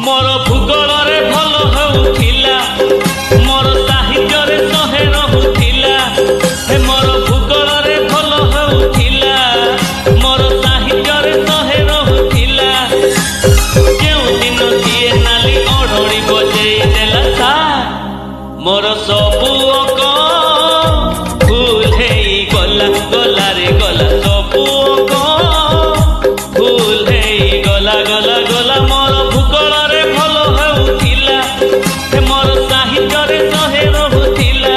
मोर भूगोल रे भल होउथिला मोर साहित्य रे सहे रहुथिला हे मोर भूगोल रे भल होउथिला मोर साहित्य रे सहे रहुथिला केउ दिन दिए नाली ओढ़णी बजेई देला सा मोर सबु अक भूल हेई गला गला रे गला सबु अक भूल हेई गला गला गला मोर भूगोल रे भल होउथिला हे मोर साहित्य रे सहे रहुथिला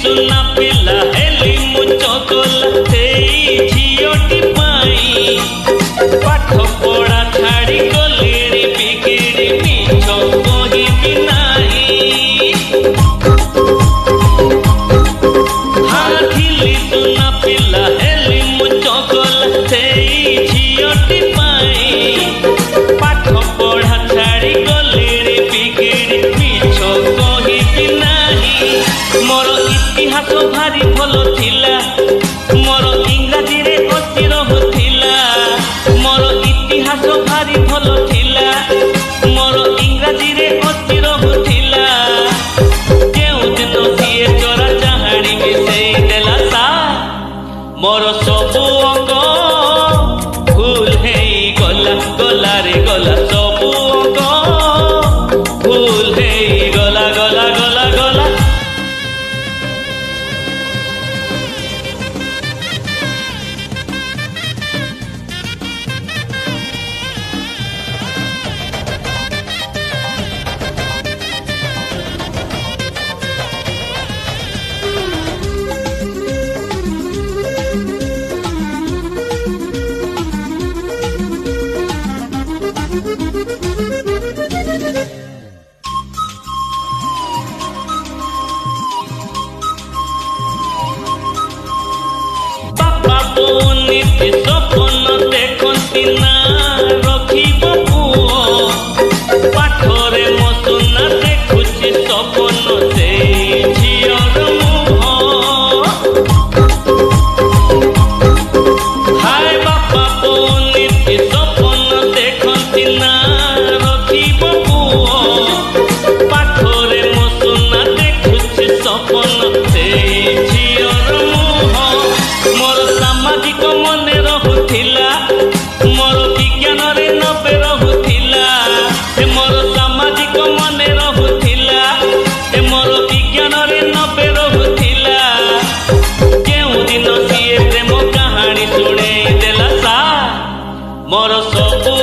सुना पिला हेली मुझो कोला तेई झियोटी पाई पाठ पढ़ा छाड़ी गलीड़ी बिगिड़ी मिछो कही भी नाही हाँ खिली सुना पिला हेली मुझो कोला तेई झियोटी पाई पाठ पढ़ा छाड़ी गलीड़ी बिगिड़ी मिछो कही भी नाही मोर इतिहास भारी भल थिला मोर इंग्राजी रे अति रहुथिला मोर इतिहास भारी भल थिला मोर इंग्राजी रे अति रहुथिला केउ दिन दिए चोरा चाहाणी मिसेई देला सा मोर सबु अंग भूल हेई गला गला रे गला सबु अंग भूल हेई गला गला गला गला नीति सपन देखती ना रखिब पुओ पाठरे मो सुना देखुची सपन से झियर मुह हाय बापा बो नीति सपन देखती ना रखिब पुओ पाठरे मो सुना देखुची सपन से झियर मुह मोर सामाजिक मने रहुथिला मोर विज्ञान रे नबे रहुथिला हे मोर सामाजिक मने रहुथिला हे मोर विज्ञान रे नबे रहुथिला केउ दिन सिए प्रेम कहानी सुने देला सा मोर सबु